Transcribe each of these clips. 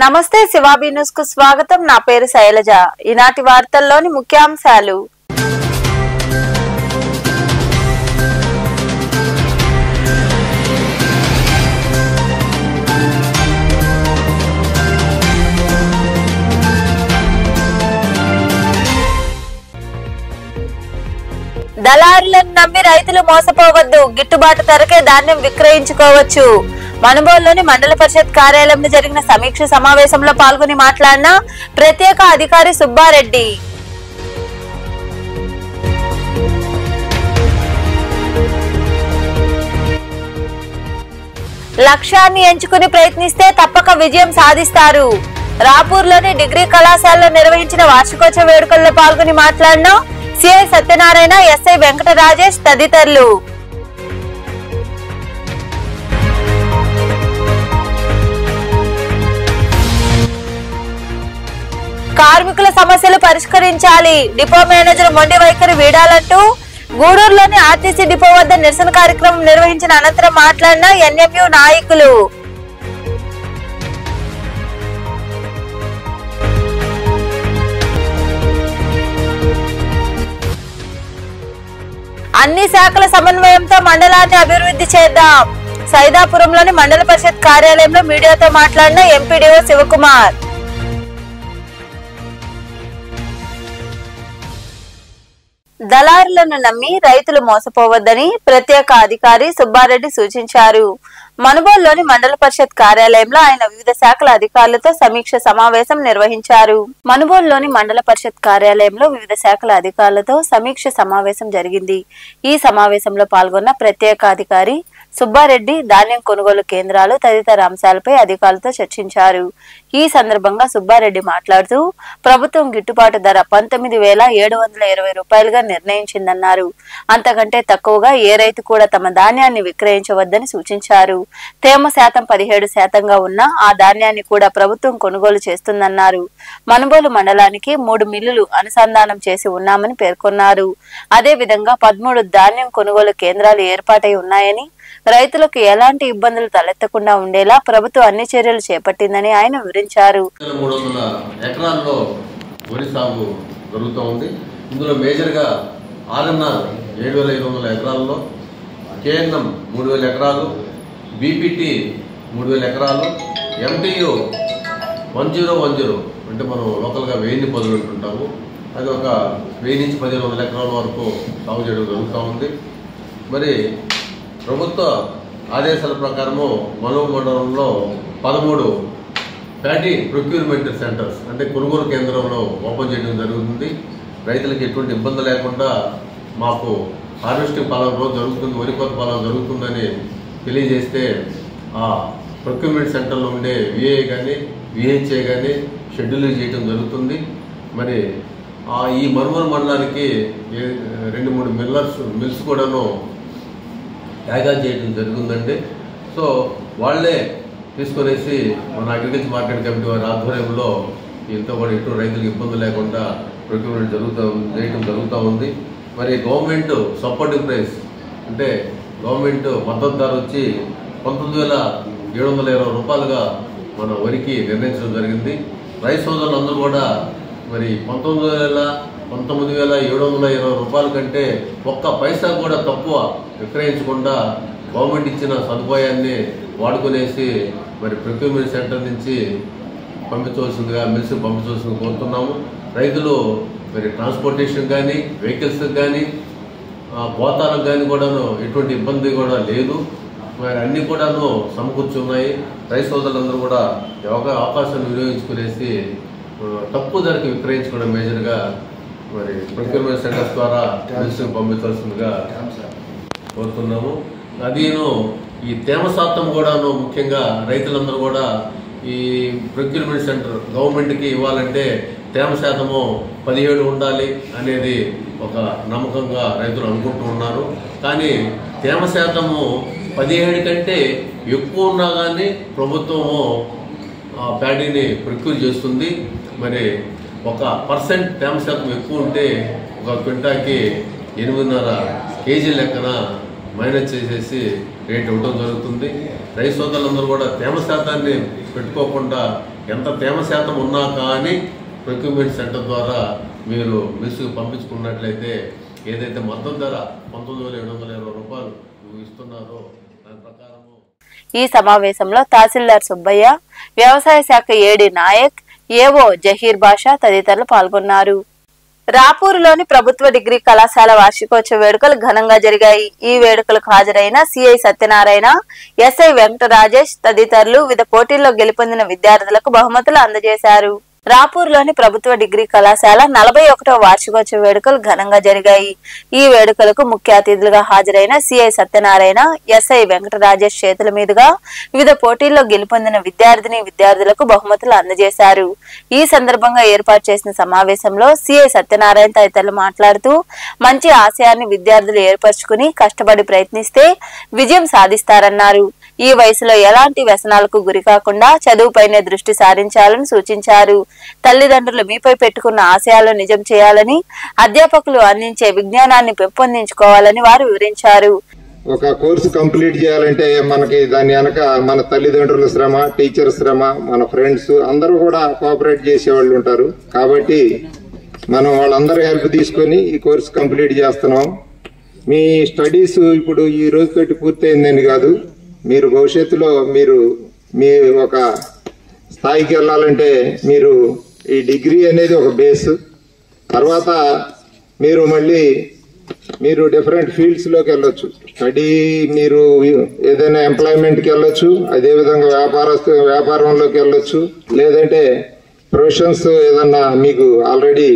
నమస్తే శివాబీ న్యూస్ కు స్వాగతం. నా పేరు శైలజ. ఈనాటి వార్తల్లోని ముఖ్యాంశాలు. దళారులను నమ్మి రైతులు మోసపోవద్దు, గిట్టుబాటు ధరకే ధాన్యం విక్రయించుకోవచ్చు. మనుబోలులోని మండల పరిషత్ కార్యాలయంలో జరిగిన సమీక్ష సమావేశంలో పాల్గొని మాట్లాడిన ప్రత్యేక అధికారి సుబ్బారెడ్డి, లక్ష్యాన్ని ఎంచుకుని ప్రయత్నిస్తే తప్పక విజయం సాధిస్తారు. రాపూర్లోని డిగ్రీ కళాశాలలో నిర్వహించిన వార్షికోత్సవ వేడుకల్లో పాల్గొని మాట్లాడిన సిఐ సత్యనారాయణ, ఎస్ఐ వెంకట రాజేష్ తదితరులు. కార్మికుల సమస్యలు పరిష్కరించాలి, డిపో మేనేజర్ మొండి వైఖరి వీడాలంటూ గూడూరులోని ఆర్టీసీ డిపో వద్ద నిరసన కార్యక్రమం నిర్వహించిన అనంతరం మాట్లాడిన ఎన్ఎంయు నాయకులు. అన్ని శాఖల సమన్వయంతో మండలాన్ని అభివృద్ధి చేద్దాం. సైదాపురంలోని మండల పరిషత్ కార్యాలయంలో మీడియాతో మాట్లాడిన ఎంపీడీఓ శివకుమార్, దళారులను నమ్మి రైతులు మోసపోవద్దని ప్రత్యేక అధికారి సుబ్బారెడ్డి సూచించారు. మనుబోలులోని మండల పరిషత్ కార్యాలయంలో ఆయన వివిధ శాఖల అధికారులతో సమీక్ష సమావేశం నిర్వహించారు. మనుబోలులోని మండల పరిషత్ కార్యాలయంలో వివిధ శాఖల అధికారులతో సమీక్ష సమావేశం జరిగింది. ఈ సమావేశంలో పాల్గొన్న ప్రత్యేక అధికారి సుబ్బారెడ్డి ధాన్యం కొనుగోలు కేంద్రాలు తదితర అంశాలపై అధికారులతో చర్చించారు. ఈ సందర్భంగా సుబ్బారెడ్డి మాట్లాడుతూ ప్రభుత్వం గిట్టుబాటు ధర 19,720 రూపాయలుగా నిర్ణయించిందన్నారు. అంతకంటే తక్కువగా ఏ రైతు కూడా తమ ధాన్యాన్ని విక్రయించవద్దని సూచించారు. తేమ శాతం 17% ఉన్న ఆ ధాన్యాన్ని కూడా ప్రభుత్వం కొనుగోలు చేస్తుందన్నారు. మనుబోలు మండలానికి 3 మిల్లులు అనుసంధానం చేసి ఉన్నామని పేర్కొన్నారు. అదే విధంగా 13 ధాన్యం కొనుగోలు కేంద్రాలు ఏర్పాటై ఉన్నాయని, రైతులకు ఎలాంటి ఇబ్బందులు తలెత్తకుండా ఉండేలా ప్రభుత్వం అన్ని చర్యలు చేపట్టిందని ఆయన వివరించారు. 300 ఎకరాల్లో వరి సాగు జరుగుతోంది. ఇందులో మేజర్ గా ఆర్ఎన్ఆర్ 7,500 ఎకరాల్లో, కేఎన్ఎం 3,000 ఎకరాలు, బీపీటీ 3,000 ఎకరాలు, ఎంటీయు 1010 అంటే మనం లోకల్ గా 1000 మొదలుపెట్టుంటాము, అది ఒక 1000 నుంచి 1,500 ఎకరాల వరకు సాగు చేయడం జరుగుతూ ఉంది. మరి ప్రభుత్వ ఆదేశాల ప్రకారము మనుబోలు మండలంలో 13 ప్యాడీ ప్రొక్యూర్మెంట్ సెంటర్స్ అంటే కొనుగోలు కేంద్రంలో ఓపెన్ చేయడం జరుగుతుంది. రైతులకు ఎటువంటి ఇబ్బంది లేకుండా మాకు హార్వెస్టింగ్ పాలన రోజు జరుగుతుంది, వరి కోత పాలన జరుగుతుందని తెలియజేస్తే ఆ ప్రొక్యూర్మెంట్ సెంటర్లో ఉండే విఏ కానీ విహెచ్ఏ కానీ షెడ్యూల్ చేయడం జరుగుతుంది. మరి ఈ మనుబోలు మండలానికి 2-3 మిల్స్ కూడాను యాగా చేయడం జరుగుతుందండి. సో వాళ్లే తీసుకొనేసి మన అగ్రికల్చర్ మార్కెట్ కమిటీ వారి ఆధ్వర్యంలో ఇంతో కూడా ఎటు రైతులకు ఇబ్బంది లేకుండా ప్రొక్యూర్మెంట్ చేయడం జరుగుతూ ఉంది. మరి గవర్నమెంట్ సపోర్టింగ్ ప్రైస్ అంటే గవర్నమెంట్ మద్దతు ధర వచ్చి 19,720 రూపాయలుగా మన వరికి నిర్ణయించడం జరిగింది. రైతు సోదరులందరూ కూడా మరి 19,720 రూపాయల కంటే ఒక్క పైసా కూడా తక్కువ విక్రయించకుండా గవర్నమెంట్ ఇచ్చిన సదుపాయాన్ని వాడుకునేసి మరి ప్రొక్యూర్మెంట్ సెంటర్ నుంచి పంపించవలసిందిగా మిల్స్ పంపించవలసిందిగా కోరుతున్నాము. రైతులు మరి ట్రాన్స్పోర్టేషన్ కానీ వెహికల్స్ కానీ పోతాలకు కానీ కూడాను ఎటువంటి ఇబ్బంది కూడా లేదు. మరి అన్నీ కూడాను సమకూర్చున్నాయి. రైతు సోదరులందరూ కూడా అవకాశాన్ని వినియోగించుకునేసి తక్కువ ధరకి విక్రయించుకోవడం మేజర్గా మరి ప్రొక్యూర్మెంట్ సెంటర్స్ ద్వారా మిల్స్ పంపించాల్సిందిగా కోరుతున్నాము. అదీను ఈ తేమ శాతం కూడాను ముఖ్యంగా రైతులందరూ కూడా ఈ ప్రొక్యూర్మెంట్ సెంటర్ గవర్నమెంట్కి ఇవ్వాలంటే తేమ శాతము 17 ఉండాలి అనేది ఒక నమ్మకంగా రైతులు అనుకుంటూ ఉన్నారు. కానీ తేమ శాతము 17 కంటే ఎక్కువ ఉన్నా కానీ ప్రభుత్వము ప్యాడీని ప్రొక్యూర్ చేస్తుంది. మరి 1% తేమ శాతం ఎక్కువ ఉంటే ఒక క్వింటాకి 8.5 కేజీ లెక్కన మైనస్ చేసేసి రేట్ ఇవ్వడం జరుగుతుంది. రైతు సోదరులందరూ కూడా తేమ శాతాన్ని పెట్టుకోకుండా ఎంత తేమ శాతం ఉన్నా కానీ ప్రొక్యూర్మెంట్ సెంటర్ ద్వారా మీరు మెస్సుకు పంపించుకున్నట్లయితే ఏదైతే మద్దతు ధర 19,720 రూపాయలు ఇస్తున్నారో దాని ప్రకారము. ఈ సమావేశంలో తహసీల్దార్ సుబ్బయ్య, వ్యవసాయ శాఖ ఏడి నాయక్, ఏవో జహీర్ బాషా తదితరులు పాల్గొన్నారు. రాపూరులోని ప్రభుత్వ డిగ్రీ కళాశాల వార్షికోత్సవ వేడుకలు ఘనంగా జరిగాయి. ఈ వేడుకలకు హాజరైన సిఐ సత్యనారాయణ, ఎస్ఐ వెంకట రాజేష్ తదితరులు వివిధ పోటీల్లో గెలుపొందిన విద్యార్థులకు బహుమతులు అందజేశారు. రాపూర్లోని ప్రభుత్వ డిగ్రీ కళాశాల 41వ వార్షికోత్సవ వేడుకలు ఘనంగా జరిగాయి. ఈ వేడుకలకు ముఖ్య అతిథులుగా హాజరైన సిఐ సత్యనారాయణ, ఎస్ఐ వెంకట రాజేష్ చేతుల మీదుగా వివిధ పోటీల్లో గెలుపొందిన విద్యార్థులకు బహుమతులు అందజేశారు. ఈ సందర్భంగా ఏర్పాటు చేసిన సమావేశంలో సిఐ సత్యనారాయణ తదితరులు మాట్లాడుతూ, మంచి ఆశయాన్ని విద్యార్థులు ఏర్పరచుకుని కష్టపడి ప్రయత్నిస్తే విజయం సాధిస్తారన్నారు. ఈ వయసులో ఎలాంటి వ్యసనాలకు గురి కాకుండా చదువుపైనే దృష్టి సారించాలని సూచించారు. తల్లిదండ్రులు మీపై పెట్టుకున్న ఆశయాలను నిజం చేయాలని, అధ్యాపకులు అందించే విజ్ఞానాన్ని పెంపొందించుకోవాలని వారు వివరించారు. ఒక కోర్సు కంప్లీట్ చేయాలంటే మనకి దాని వెనక మన తల్లిదండ్రుల శ్రమ, టీచర్ శ్రమ, మన ఫ్రెండ్స్ అందరూ కూడా కోఆపరేట్ చేసేవాళ్ళు ఉంటారు. కాబట్టి మనం వాళ్ళందరూ హెల్ప్ తీసుకొని ఈ కోర్సు కంప్లీట్ చేస్తున్నాం. మీ స్టడీస్ ఇప్పుడు ఈ రోజుతోటి పూర్తయిందని కాదు, మీరు భవిష్యత్తులో మీ ఒక స్థాయికి వెళ్ళాలంటే ఈ డిగ్రీ అనేది ఒక బేస్. తర్వాత మీరు డిఫరెంట్ ఫీల్డ్స్లోకి వెళ్ళొచ్చు. స్టడీ మీరు ఏదైనా ఎంప్లాయ్మెంట్కి వెళ్ళొచ్చు, అదేవిధంగా వ్యాపారంలోకి వెళ్ళొచ్చు, లేదంటే ప్రొఫెషన్స్ ఏదన్నా మీకు ఆల్రెడీ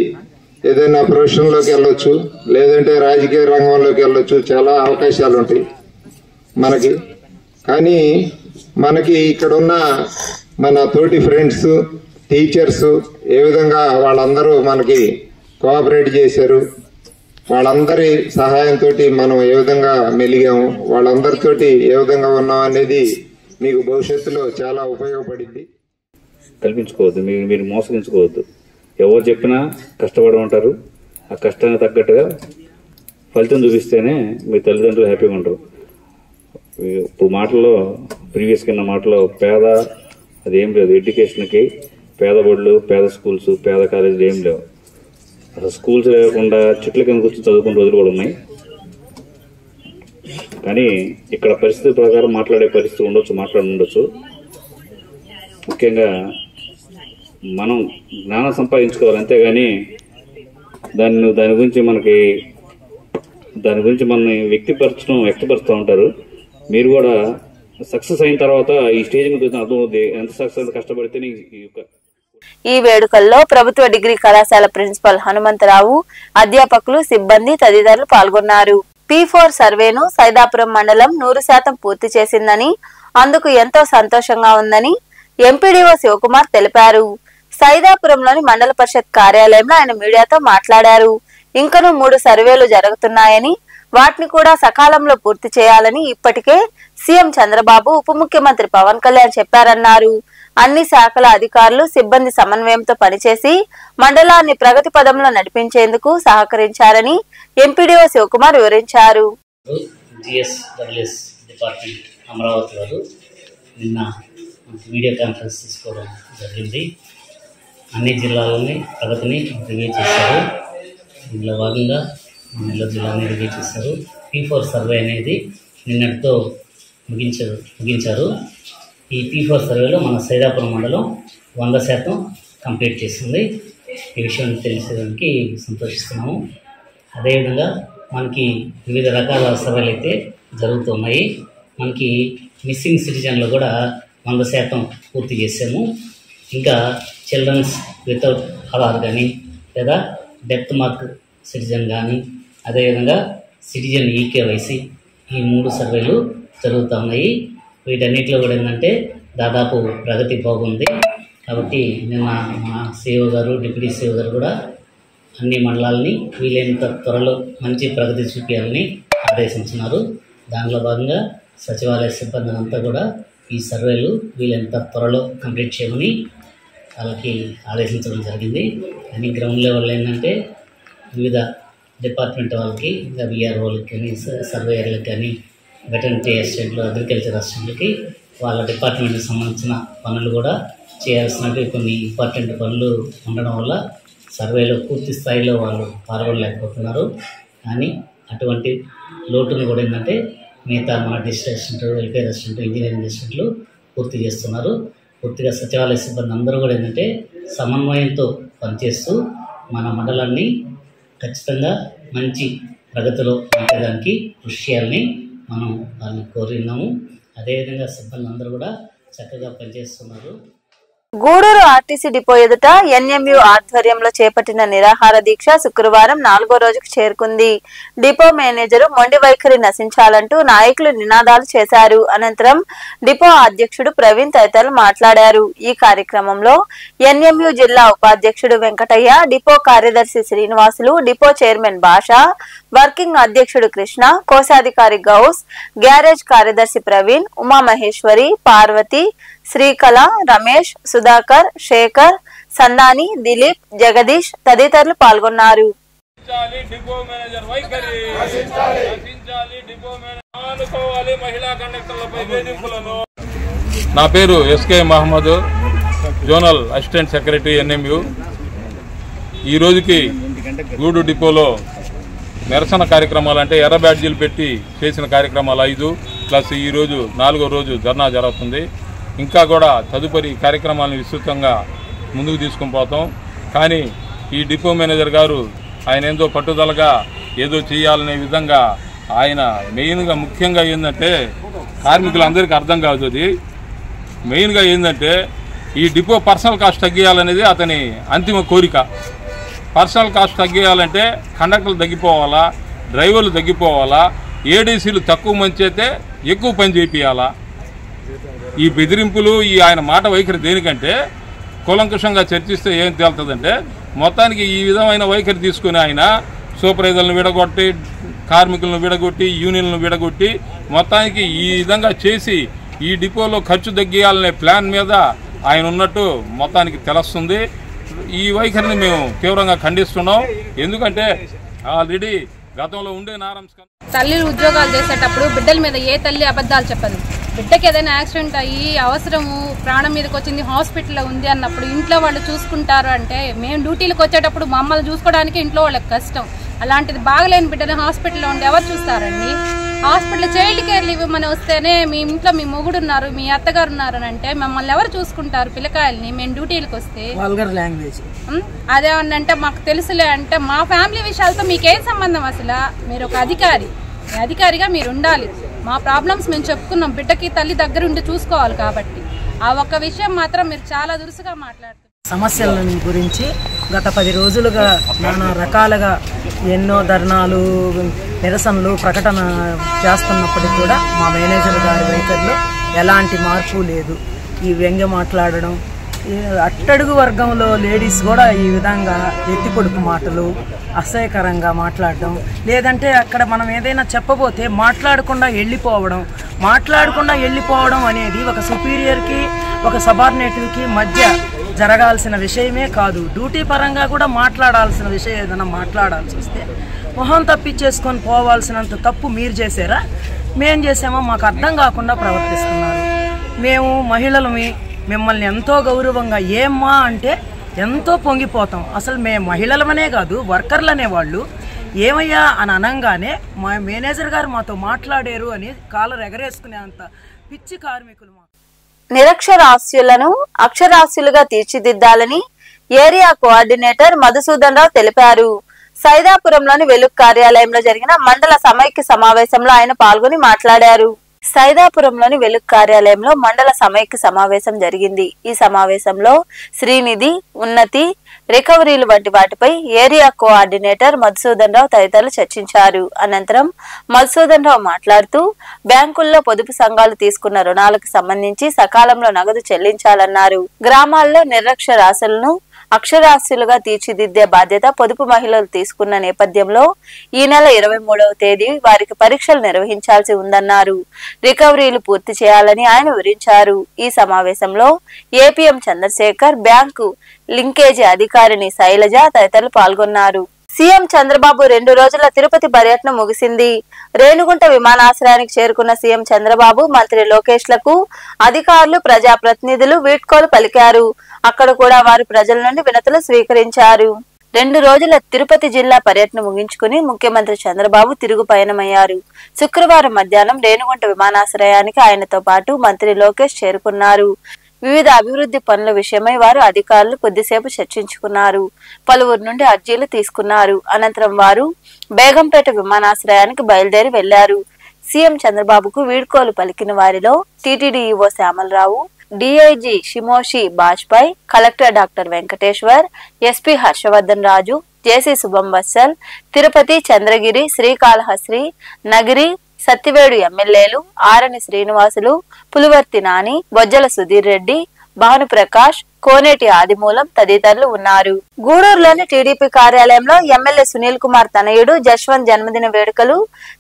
ఏదైనా ప్రొఫెషన్లోకి వెళ్ళొచ్చు, లేదంటే రాజకీయ రంగంలోకి వెళ్ళొచ్చు. చాలా అవకాశాలు ఉంటాయి మనకి. కానీ మనకి ఇక్కడున్న మన తోటి ఫ్రెండ్స్, టీచర్స్ ఏ విధంగా వాళ్ళందరూ మనకి కోఆపరేట్ చేశారు, వాళ్ళందరి సహాయంతో మనం ఏ విధంగా మెలిగాము, వాళ్ళందరితోటి ఏ విధంగా ఉన్నాం అనేది మీకు భవిష్యత్తులో చాలా ఉపయోగపడింది. కల్పించుకోవద్దు, మీరు మోసగించుకోవద్దు. ఎవరు చెప్పినా కష్టపడమంటారు. ఆ కష్టానికి తగ్గట్టుగా ఫలితం చూపిస్తేనే మీ తల్లిదండ్రులు హ్యాపీగా ఉంటారు. ఇప్పుడు మాటల్లో ప్రీవియస్ కింద మాటలో పేద అదేం లేదు. ఎడ్యుకేషన్కి పేద బడులు, పేద స్కూల్స్, పేద కాలేజీలు ఏం లేవు. అసలు స్కూల్స్ లేకుండా చెట్ల కింద కూర్చొని చదువుకునే రోజులు కూడా ఉన్నాయి. కానీ ఇక్కడ పరిస్థితి ప్రకారం మాట్లాడే పరిస్థితి మాట్లాడుండొచ్చు. ముఖ్యంగా మనం జ్ఞానం సంపాదించుకోవాలి, అంతేగాని దాని గురించి మనని వ్యక్తపరుస్తూ ఉంటారు. మీరు కూడా సక్సెస్ అయిన తర్వాత ఈ స్టేజ్ మీద అర్థమవుతుంది ఎంత సక్సెస్ కష్టపడితే. ఈ వేడుకల్లో ప్రభుత్వ డిగ్రీ కళాశాల ప్రిన్సిపల్ హనుమంతరావు, అధ్యాపకులు, సిబ్బంది తదితరులు పాల్గొన్నారు. P4 సర్వేను సైదాపురం మండలం 100% పూర్తి చేసిందని, అందుకు ఎంతో సంతోషంగా ఉందని ఎంపీడీఓ శివకుమార్ తెలిపారు. సైదాపురంలోని మండల పరిషత్ కార్యాలయంలో ఆయన మీడియాతో మాట్లాడారు. ఇంకనూ 3 సర్వేలు జరుగుతున్నాయని, వాటిని కూడా సకాలంలో పూర్తి చేయాలని ఇప్పటికే సీఎం చంద్రబాబు, ఉప ముఖ్యమంత్రి పవన్ కళ్యాణ్ చెప్పారన్నారు. అన్ని శాఖల అధికారులు, సిబ్బంది సమన్వయంతో పనిచేసి మండలాన్ని ప్రగతి పదంలో నడిపించేందుకు సహకరించారని ఎంపీడీఓ శివకుమార్ వివరించారు. అమరావతి వారు నిన్న వీడియో కాన్ఫరెన్స్ తీసుకోవడం జరిగింది. అన్ని జిల్లాలని ప్రగతిని రివ్యూ చేశారు. ఇందులో భాగంగా నెల్లూరు జిల్లాని రివ్యూ చేశారు. P4 సర్వే అనేది నిన్నటితో ముగించారు. ఈ P4 సర్వేలో మన సైదాపురం మండలం 100% కంప్లీట్ చేసింది. ఈ విషయం తెలిసేదానికి సంతోషిస్తున్నాము. అదేవిధంగా మనకి వివిధ రకాల సర్వేలు అయితే జరుగుతున్నాయి. మనకి మిస్సింగ్ సిటిజన్లు కూడా 100% పూర్తి చేసాము. ఇంకా చిల్డ్రన్స్ వితౌట్ ఆధార్ కానీ, లేదా డెత్ మార్క్ సిటిజన్ కానీ, అదేవిధంగా సిటిజన్ ఈకేవైసీ, ఈ 3 సర్వేలు జరుగుతున్నాయి. వీటన్నిటిలో కూడా ఏంటంటే దాదాపు ప్రగతి బాగుంది. కాబట్టి నిన్న మా సిఇఓ గారు, డిప్యూటీ సిఇఓ గారు కూడా అన్ని మండలాలని వీలైనంత త్వరలో మంచి ప్రగతి చూపించాలని ఆదేశించినారు. దానిలో భాగంగా సచివాలయ సిబ్బందిని అంతా కూడా ఈ సర్వేలు వీలైనంత త్వరలో కంప్లీట్ చేయమని వాళ్ళకి ఆదేశించడం జరిగింది. కానీ గ్రౌండ్ లెవెల్లో ఏంటంటే వివిధ డిపార్ట్మెంట్ వాళ్ళకి, ఇంకా విఆర్ఓలకి కానీ, సర్వేయర్లకు కానీ, వెటర్నరీ అసిస్టెంట్లు, అగ్రికల్చర్ అసిస్టెంట్లకి వాళ్ళ డిపార్ట్మెంట్కి సంబంధించిన పనులు కూడా చేయాల్సినవి కొన్ని ఇంపార్టెంట్ పనులు ఉండడం వల్ల సర్వేలో పూర్తి స్థాయిలో వాళ్ళు పాల్గొనలేకపోతున్నారు. కానీ అటువంటి లోటును కూడా ఏంటంటే మిగతా మన district assistant, welfare assistant, engineering అసిస్టెంట్లు పూర్తి చేస్తున్నారు. పూర్తిగా సచివాలయ సిబ్బంది అందరూ కూడా ఏంటంటే సమన్వయంతో పనిచేస్తూ మన మండలాన్ని ఖచ్చితంగా మంచి ప్రగతిలో ఉంచడానికి కృషి చేయాలని మనం వాళ్ళని కోరినాము. అదేవిధంగా సిబ్బంది అందరూ కూడా చక్కగా పనిచేస్తున్నారు. గూడూరు ఆర్టీసీ డిపో ఎదుట ఎన్ఎంయు ఆధ్వర్యంలో చేపట్టిన నిరాహార దీక్ష శుక్రవారం 4వ రోజుకు చేరుకుంది. డిపో మేనేజరు మొండి వైఖరి నశించాలంటూ నాయకులు నినాదాలు చేశారు. అనంతరం డిపో అధ్యక్షుడు ప్రవీణ్ తదితరులు మాట్లాడారు. ఈ కార్యక్రమంలో ఎన్ఎంయు జిల్లా ఉపాధ్యక్షుడు వెంకటయ్య, డిపో కార్యదర్శి శ్రీనివాసులు, డిపో చైర్మన్ భాష, వర్కింగ్ అధ్యక్షుడు కృష్ణ, కోశాధికారి గౌస్, గ్యారేజ్ కార్యదర్శి ప్రవీణ్, ఉమామహేశ్వరి, పార్వతి, శ్రీకళ, రమేష్, సుధాకర్, శేఖర్, సందాని, దిలీప్, జగదీష్ తదితరులు పాల్గొన్నారు. నా పేరు SK Mohammed, zonal assistant secretary NMU. ఈ రోజుకి గూడు డిపోలో నిరసన కార్యక్రమాలు అంటే ఎర్ర బ్యాడ్జీలు పెట్టి చేసిన కార్యక్రమాలు 5 ప్లస్ ఈరోజు 4వ రోజు ధర్నా జరుగుతుంది. ఇంకా కూడా తదుపరి కార్యక్రమాలను విస్తృతంగా ముందుకు తీసుకుని పోతాం. కానీ ఈ డిపో మేనేజర్ గారు ఆయన ఏందో పట్టుదలగా ఏదో చేయాలనే విధంగా ఆయన మెయిన్గా ముఖ్యంగా ఏంటంటే కార్మికులందరికీ అర్థం కాదు. అది మెయిన్గా ఏంటంటే ఈ డిపో పర్సనల్ కాస్ట్ తగ్గియాలనేది అతని అంతిమ కోరిక. పర్సనల్ కాస్ట్ తగ్గియాలంటే కండక్టర్లు తగ్గిపోవాలా, డ్రైవర్లు తగ్గిపోవాలా, ఏడీసీలు తక్కువ మంచి అయితే ఎక్కువ పని చేయించాలా. ఈ బెదిరింపులు ఈ ఆయన మాట వైఖరి దేనికంటే కూలంకుషంగా చర్చిస్తే ఏం తేలుతుందంటే మొత్తానికి ఈ విధమైన వైఖరి తీసుకుని ఆయన సూపర్వైజర్లను విడగొట్టి, కార్మికులను విడగొట్టి, యూనియన్లను విడగొట్టి మొత్తానికి ఈ విధంగా చేసి ఈ డిపోలో ఖర్చు తగ్గియాలనే ప్లాన్ మీద ఆయన ఉన్నట్టు మొత్తానికి తెలుస్తుంది. ఈ వైఖరిని మేము తీవ్రంగా ఖండిస్తున్నాం. ఎందుకంటే ఆల్రెడీ గతంలో ఉండే తల్లిలు ఉద్యోగాలు చేసేటప్పుడు బిడ్డల మీద ఏ తల్లి అబద్ధాలు చెప్పదు. బిడ్డకి ఏదైనా యాక్సిడెంట్ అయ్యి అవసరము ప్రాణం మీదకి వచ్చింది, హాస్పిటల్లో ఉంది అన్నప్పుడు ఇంట్లో వాళ్ళు చూసుకుంటారు అంటే మేము డ్యూటీలకు వచ్చేటప్పుడు మమ్మల్ని చూసుకోవడానికి ఇంట్లో వాళ్ళకి కష్టం. అలాంటిది బాగలేని బిడ్డని హాస్పిటల్లో ఉండి ఎవరు చూస్తారండి? హాస్పిటల్ చైల్డ్ కేర్ లీవ్ మనం వస్తేనే మీ ఇంట్లో మీ మొగుడు ఉన్నారు, మీ అత్తగారు ఉన్నారు అని అంటే మమ్మల్ని ఎవరు చూసుకుంటారు పిల్లకాయల్ని? మేము డ్యూటీలకు వస్తే అదేమన్నంటే మాకు తెలుసులే అంటే మా ఫ్యామిలీ విషయాలతో మీకేం సంబంధం? అసలు మీరు ఒక అధికారిగా మీరు ఉండాలి. మా ప్రాబ్లమ్స్ మేము చెప్పుకున్నాం, బిడ్డకి తల్లి దగ్గర ఉండి చూసుకోవాలి. కాబట్టి ఆ ఒక్క విషయం మాత్రం మీరు చాలా దురుసుగా మాట్లాడుతున్నారు. సమస్యల గురించి గత 10 రోజులుగా నానా రకాలుగా ఎన్నో ధర్నాలు, నిరసనలు, ప్రకటన చేస్తున్నప్పటికీ కూడా మా మేనేజర్ గారి వైఖరిలో ఎలాంటి మార్పు లేదు. ఈ వ్యంగ్య మాట్లాడడం, అట్టడుగు వర్గంలో లేడీస్ కూడా ఈ విధంగా ఎత్తిపొడుపు మాటలు, అసహ్యకరంగా మాట్లాడడం, లేదంటే అక్కడ మనం ఏదైనా చెప్పబోతే మాట్లాడకుండా వెళ్ళిపోవడం అనేది ఒక సుపీరియర్కి ఒక సబార్డినేట్కి మధ్య జరగాల్సిన విషయమే కాదు. డ్యూటీ పరంగా కూడా మాట్లాడాల్సిన విషయం ఏదైనా మాట్లాడాల్సి వస్తే మొహం తప్పించేసుకొని పోవాల్సినంత తప్పు మీరు చేశారా, మేం చేసామో మాకు అర్థం కాకుండా ప్రవర్తిస్తున్నారు. మేము మహిళలమి, మిమ్మల్ని ఎంతో గౌరవంగా ఏమ్మా అంటే ఎంతో పొంగిపోతాం. అసలు మేము మహిళలమనే కాదు, వర్కర్లనే వాళ్ళు ఏమయ్యా అని అనగానే మా మేనేజర్ గారు మాతో మాట్లాడారు అని కాలర్ ఎగరేసుకునే అంత పిచ్చి కార్మికులు. నిరక్షరాస్యులను అక్షరాస్యులుగా తీర్చిదిద్దాలని ఏరియా కోఆర్డినేటర్ మధుసూదన్ రావు తెలిపారు. సైదాపురంలోని వెలుగు కార్యాలయంలో జరిగిన మండల సమైక్య సమావేశంలో ఆయన పాల్గొని మాట్లాడారు. సైదాపురంలోని వెలుగు కార్యాలయంలో మండల సమైక్య సమావేశం జరిగింది. ఈ సమావేశంలో శ్రీనిధి, ఉన్నతి, రికవరీలు వంటి వాటిపై ఏరియా కోఆర్డినేటర్ మధుసూదన్ రావు తదితరులు చర్చించారు. అనంతరం మధుసూదన్ రావు మాట్లాడుతూ బ్యాంకుల్లో పొదుపు సంఘాలు తీసుకున్న రుణాలకు సంబంధించి సకాలంలో నగదు చెల్లించాలన్నారు. గ్రామాల్లో నిరక్షరాస్యులను అక్షరాస్యులుగా తీర్చిదిద్దే బాధ్యత పొదుపు మహిళలు తీసుకున్న నేపథ్యంలో ఈ నెల 23వ తేదీ వారికి పరీక్షలు నిర్వహించాల్సి ఉందన్నారు. రికవరీలు పూర్తి చేయాలని ఆయన వివరించారు. ఈ సమావేశంలో ఏపీఎం చంద్రశేఖర్, బ్యాంకు లింకేజీ అధికారిని శైలజ తదితరులు పాల్గొన్నారు. సీఎం చంద్రబాబు 2 రోజుల తిరుపతి పర్యటన ముగిసింది. రేణిగుంట విమానాశ్రయానికి చేరుకున్న సీఎం చంద్రబాబు మంత్రి లోకేష్ లకు అధికారులు, ప్రజాప్రతినిధులు వీడ్కోలు పలికారు. అక్కడ కూడా వారు ప్రజల నుండి వినతులు స్వీకరించారు. 2 రోజుల తిరుపతి జిల్లా పర్యటన ముగించుకుని ముఖ్యమంత్రి చంద్రబాబు తిరుగు పయనమయ్యారు. శుక్రవారం మధ్యాహ్నం రేణిగుంట విమానాశ్రయానికి ఆయనతో పాటు మంత్రి లోకేష్ చేరుకున్నారు. వివిధ అభివృద్ధి పనుల విషయమై వారు అధికారులు కొద్దిసేపు చర్చించుకున్నారు. పలువురు నుండి అర్జీలు తీసుకున్నారు. అనంతరం వారు బేగంపేట విమానాశ్రయానికి బయలుదేరి వెళ్లారు. సీఎం చంద్రబాబుకు వీడ్కోలు పలికిన వారిలో TTD EO Shyamala Rao, DIG Shimoshi Bajpai, collector doctor Venkateshwar, SP Harshavardhan Raju, JC Shubham Vatsal, Tirupati, Chandragiri, Srikalahasti, Nagari, Sattivedu ఎమ్మెల్యేలు ఆరణి శ్రీనివాసులు, పులివర్తి నాని, బొజ్జల సుధీర్ రెడ్డి, భానుప్రకాష్, కోనేటి ఆదిమూలం తదితరులు ఉన్నారు. గూడూరులోని టీడీపీ కార్యాలయంలో ఎమ్మెల్యే సునీల్ కుమార్ తనయుడు జశ్వంత్ జన్మదిన వేడుకలు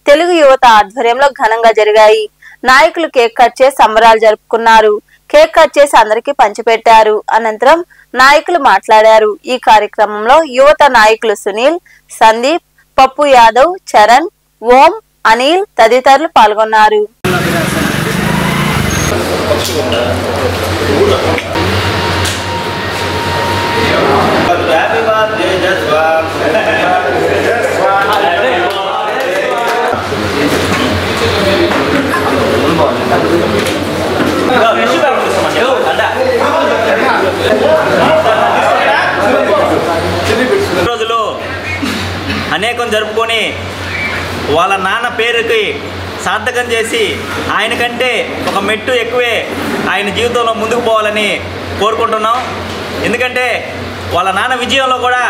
తెలుగు యువత ఆధ్వర్యంలో ఘనంగా జరిగాయి. నాయకులు కేక్ కట్ చేసి సంబరాలు జరుపుకున్నారు. కేక్ కట్ చేసి అందరికీ పంచిపెట్టారు. అనంతరం నాయకులు మాట్లాడారు. ఈ కార్యక్రమంలో యువత నాయకులు సునీల్, సందీప్, పప్పు యాదవ్, చరణ్, ఓం, అనిల్ తదితరులు పాల్గొన్నారు. రోజులు అనేకం జరుపుకొని వాళ్ళ నాన్న పేరుకి సార్థకం చేసి ఆయన కంటే ఒక మెట్టు ఎక్కువే ఆయన జీవితంలో ముందుకు పోవాలని కోరుకుంటున్నాం. ఎందుకంటే వాళ్ళ నాన్న విజయంలో కూడా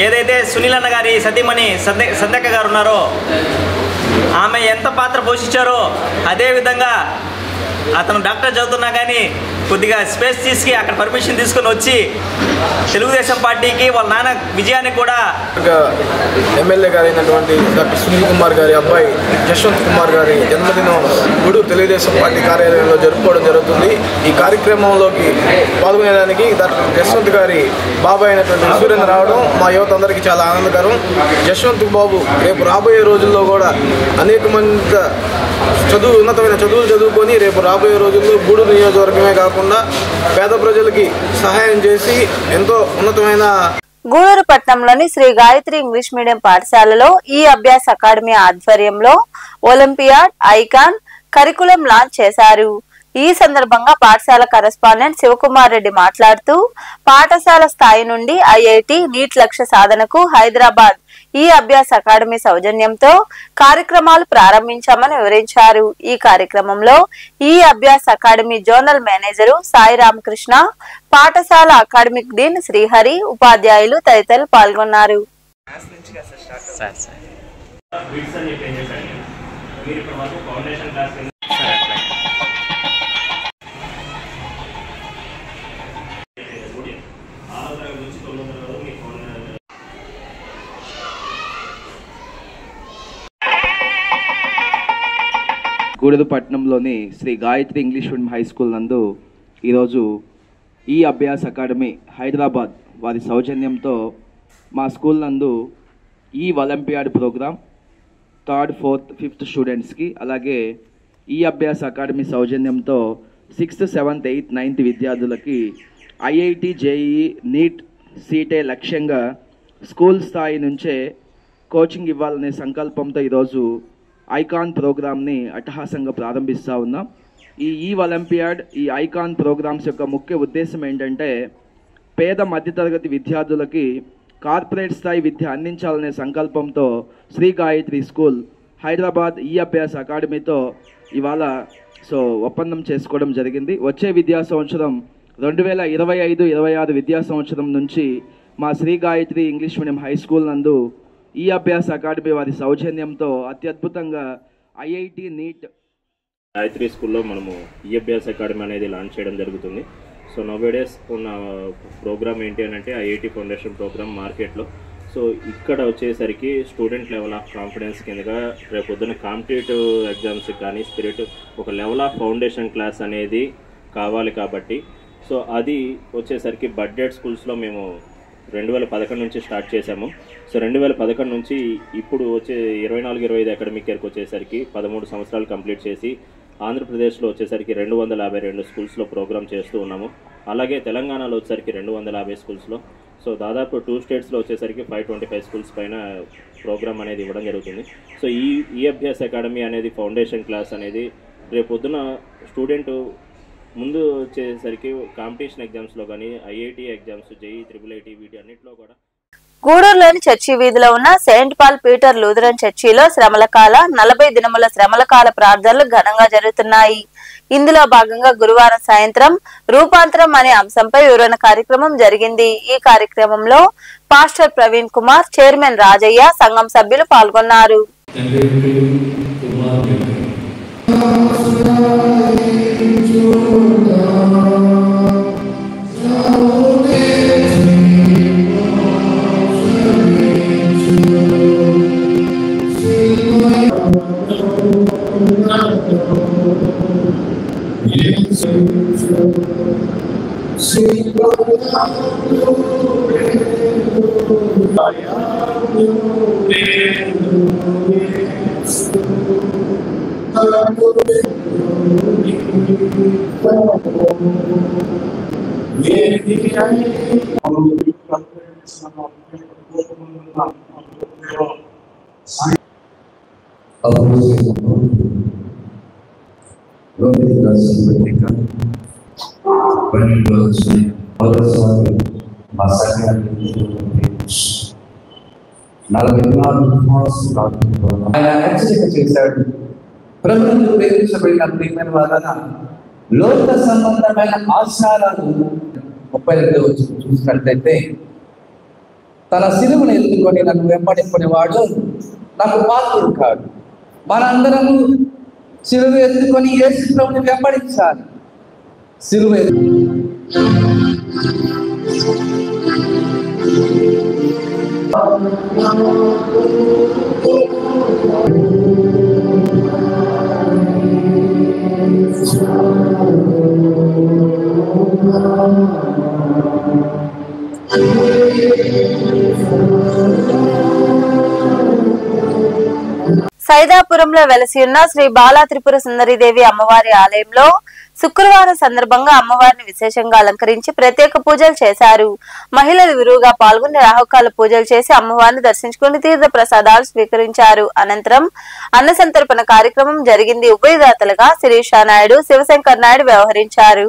ఏదైతే సునీల్ అన్న గారి సతీమణి సంధ్యక్క గారు ఉన్నారో ఆమె ఎంత పాత్ర పోషించారో అదేవిధంగా అతను డాక్టర్ చదువుతున్నా కానీ కొద్దిగా స్పేస్ తీసుకు అక్కడ పర్మిషన్ తీసుకొని వచ్చి తెలుగుదేశం పార్టీకి వాళ్ళ నాన్న విజయానికి కూడా ఎమ్మెల్యే గారైనటువంటి డాక్టర్ సునీల్ కుమార్ గారి అబ్బాయి జశ్వంత్ కుమార్ గారి జన్మదినం గూడూరు తెలుగుదేశం పార్టీ కార్యాలయంలో జరుపుకోవడం జరుగుతుంది. ఈ కార్యక్రమంలోకి పాల్గొనేదానికి డాక్టర్ జశ్వంత్ గారి బాబాయ్ అయినటువంటి సూర్యన్ రావడం మా యువత అందరికీ చాలా ఆనందకరం. జశ్వంత్ బాబు రేపు రాబోయే రోజుల్లో కూడా అనేక మంది ఉన్నతమైన చదువులు చదువుకొని రేపు రాబోయే రోజుల్లో గూడూరు నియోజకవర్గమే కాకుండా పేద ప్రజలకి సహాయం చేసి ఎంతో ఉన్నతమైన గూడూరు పట్టణంలోని శ్రీ గాయత్రి ఇంగ్లీష్ మీడియం పాఠశాలలో ఈ అభ్యాస్ అకాడమీ ఆధ్వర్యంలో ఒలింపియాడ్, ఐకాన్ కరికులం లాంచ్ చేశారు. ఈ సందర్భంగా పాఠశాల కరెస్పాండెంట్ శివకుమార్ రెడ్డి మాట్లాడుతూ పాఠశాల స్థాయి నుండి ఐఐటి, నీట్ లక్ష్య సాధనకు హైదరాబాద్ ఈ అభ్యాస్ అకాడమీ సౌజన్యంతో కార్యక్రమాలు ప్రారంభించామని వివరించారు. ఈ కార్యక్రమంలో ఈ Abhyas academy zonal manager Sai Ramakrishna, పాఠశాల అకాడమిక్ డీన్ శ్రీహరి, ఉపాధ్యాయులు తదితరులు పాల్గొన్నారు. గూడూరు పట్టణంలోని Sri Gayatri English medium high school నందు ఈరోజు ఈ అభ్యాస్ అకాడమీ హైదరాబాద్ వారి సౌజన్యంతో మా స్కూల్ నందు ఈ olympiad programme 3rd, 4th, 5th స్టూడెంట్స్కి, అలాగే ఈ అభ్యాస్ అకాడమీ సౌజన్యంతో 6th, 7th, 8th, 9th విద్యార్థులకి ఐఐటి, జేఈఈ, నీట్, సీటే లక్ష్యంగా స్కూల్ స్థాయి నుంచే కోచింగ్ ఇవ్వాలనే సంకల్పంతో ఈరోజు ఐకాన్ ప్రోగ్రామ్ని అట్టహాసంగా ప్రారంభిస్తూ ఉన్నాం. ఈ ఒలింపియాడ్, ఈ ఐకాన్ ప్రోగ్రామ్స్ యొక్క ముఖ్య ఉద్దేశం ఏంటంటే పేద మధ్యతరగతి విద్యార్థులకి కార్పొరేట్ స్థాయి విద్య అందించాలనే సంకల్పంతో శ్రీ గాయత్రి స్కూల్ హైదరాబాద్ ఈ అభ్యాస్ అకాడమీతో ఇవాళ ఒప్పందం చేసుకోవడం జరిగింది. వచ్చే విద్యా సంవత్సరం 2025-26 విద్యా సంవత్సరం నుంచి మా Sri Gayatri English medium high school నందు ఈ అభ్యాస్ అకాడమీ వారి సౌజన్యంతో అత్యద్భుతంగా ఐఐటి, నీట్ గాయత్రి స్కూల్లో మనము ఈ అభ్యాస్ అకాడమీ అనేది లాంచ్ చేయడం జరుగుతుంది. సో నోవేడేస్ ఉన్న ప్రోగ్రామ్ ఏంటి అని అంటే ఐఐటి ఫౌండేషన్ ప్రోగ్రామ్ మార్కెట్లో. సో ఇక్కడ వచ్చేసరికి స్టూడెంట్ లెవెల్ ఆఫ్ కాన్ఫిడెన్స్ కిందగా రేపు పొద్దున్న కాంపిటేటివ్ ఎగ్జామ్స్ కానీ స్పిరిట్ ఒక లెవెల్ ఆఫ్ ఫౌండేషన్ క్లాస్ అనేది కావాలి కాబట్టి సో అది వచ్చేసరికి బడ్జెట్ స్కూల్స్లో మేము 2011 నుంచి స్టార్ట్ చేశాము. సో 2011 నుంచి ఇప్పుడు వచ్చే 24-25 అకాడమిక్ ఇయర్కి వచ్చేసరికి 13 సంవత్సరాలు కంప్లీట్ చేసి ఆంధ్రప్రదేశ్లో వచ్చేసరికి 252 స్కూల్స్లో ప్రోగ్రామ్ చేస్తూ ఉన్నాము. అలాగే తెలంగాణలో వచ్చేసరికి 250 స్కూల్స్లో. సో దాదాపు 2 స్టేట్స్లో వచ్చేసరికి 525 స్కూల్స్ పైన ప్రోగ్రామ్ అనేది ఇవ్వడం జరుగుతుంది. సో ఈ అభ్యాస్ అకాడమీ అనేది ఫౌండేషన్ క్లాస్ అనేది రేపు పొద్దున స్టూడెంట్ ముందు వచ్చేసరికి కాంపిటీషన్ ఎగ్జామ్స్లో కానీ ఐఐటి ఎగ్జామ్స్, జేఈ, IIIT వీటి అన్నింటిలో కూడా. గూడూరులోని చర్చి వీధిలో ఉన్న సెయింట్ పాల్ పీటర్ లూథరన్ చర్చిలో శ్రమల కాల 40 దినముల శ్రమల కాల ప్రార్థనలు ఘనంగా జరుగుతున్నాయి. ఇందులో భాగంగా గురువారం సాయంత్రం రూపాంతరం అనే అంశంపై వివరణ కార్యక్రమం జరిగింది. ఈ కార్యక్రమంలో పాస్టర్ ప్రవీణ్ కుమార్, చైర్మన్ రాజయ్య, సంఘం సభ్యులు పాల్గొన్నారు. ఆయన హెచ్చరిక చేశాడు. ప్రభువును ప్రేమించబడిన ప్రియమైన వారా, లోక సంబంధమైన ఆచారాలు 32 వచ్చి చూసినట్లయితే, తన సిలువను ఎత్తుకొని నన్ను వెంబడింపనివాడు నాకు పాత్రుడు కాదు. మనందరము సిలువ ఎత్తుకొని యేసు ప్రభువుని వెంబడించాలి. సిలువ సైదాపురంలో వెలసి ఉన్న శ్రీ బాలా త్రిపుర సుందరీదేవి అమ్మవారి ఆలయంలో శుక్రవారం సందర్భంగా అమ్మవారిని విశేషంగా అలంకరించి ప్రత్యేక పూజలు చేశారు. మహిళలు విరువుగా పాల్గొని రాహుకాల పూజలు చేసి అమ్మవారిని దర్శించుకుని తీర్థ ప్రసాదాలు స్వీకరించారు. అనంతరం అన్న సంతర్పణ కార్యక్రమం జరిగింది. ఉభయదాతలుగా శిరీషా నాయుడు, శివశంకర్ నాయుడు వ్యవహరించారు.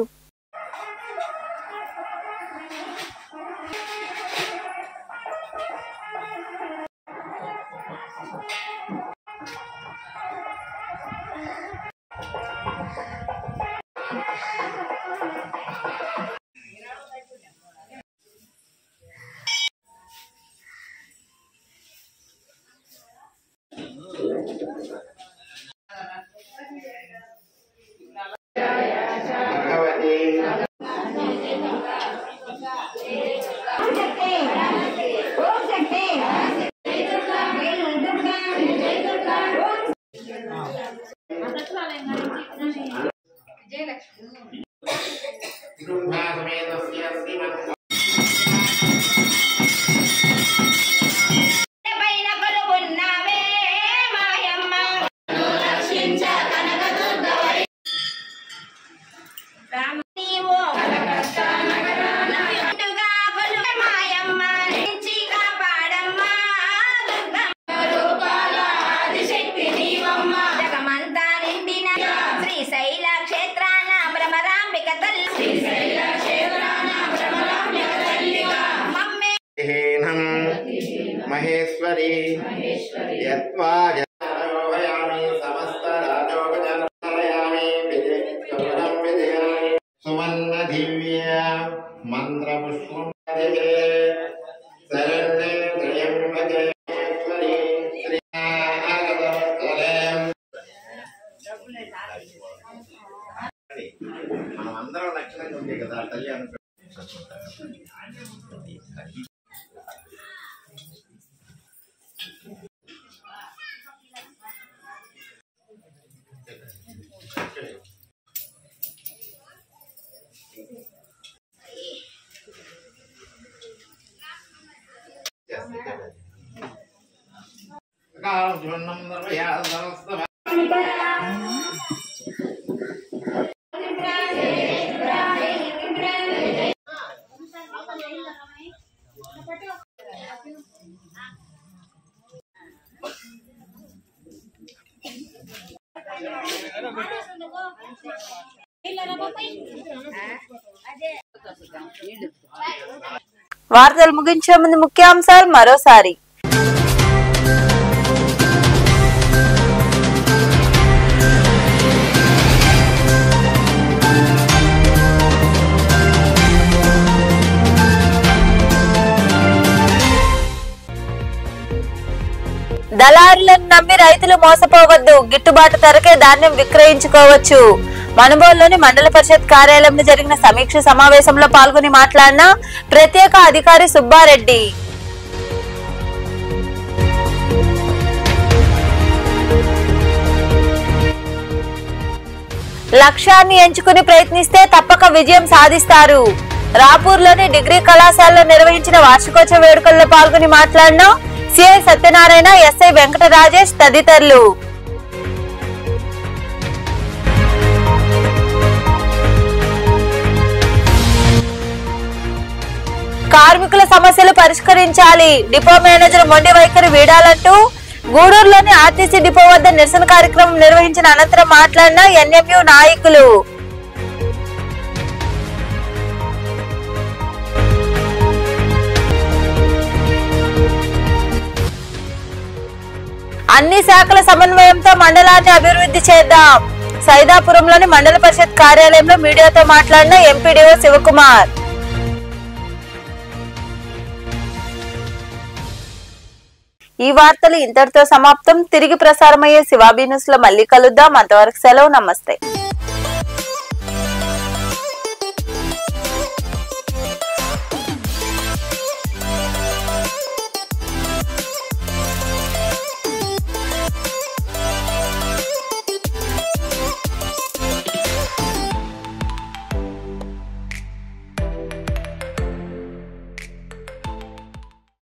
మహేశ్వరి సువర్ణ దివ్య మంత్ర పుష్పం శరణ్యే త్రయంబకే మనం అందరం లక్షణంగా ఉంది కదా తల్లి అనుకో. వార్తలు ముగించే ముందు ముఖ్యాంశాలు మరోసారి. దళారులను నమ్మి రైతులు మోసపోవద్దు, గిట్టుబాటు ధరకే ధాన్యం విక్రయించుకోవచ్చు. మనుబోలులోని మండల పరిషత్ కార్యాలయంలో జరిగిన సమీక్ష సమావేశంలో పాల్గొని మాట్లాడిన ప్రత్యేక అధికారి సుబ్బారెడ్డి. లక్ష్యాన్ని ఎంచుకుని ప్రయత్నిస్తే తప్పక విజయం సాధిస్తారు. రాపూర్లోని డిగ్రీ కళాశాలలో నిర్వహించిన వార్షికోత్సవ వేడుకల్లో పాల్గొని మాట్లాడిన సిఐ సత్యనారాయణ, ఎస్ఐ వెంకట రాజేష్ తదితరులు. కార్మికుల సమస్యలు పరిష్కరించాలి, డిపో మేనేజర్ మొండి వైఖరి వీడాలంటూ గూడూరులోని ఆర్టీసీ డిపో వద్ద నిరసన కార్యక్రమం నిర్వహించిన అనంతరం మాట్లాడిన ఎన్ఎంయు నాయకులు. అన్ని శాఖల సమన్వయంతో మండలాన్ని అభివృద్ధి చేద్దాం. సైదాపురంలోని మండల పరిషత్ కార్యాలయంలో మీడియాతో మాట్లాడిన ఎంపీడీఓ శివకుమార్. ఈ వార్తలు ఇంతటితో సమాప్తం. తిరిగి ప్రసారమయ్యే శివాబీ న్యూస్ లో మళ్ళీ కలుద్దాం. అంతవరకు సెలవు, నమస్తే.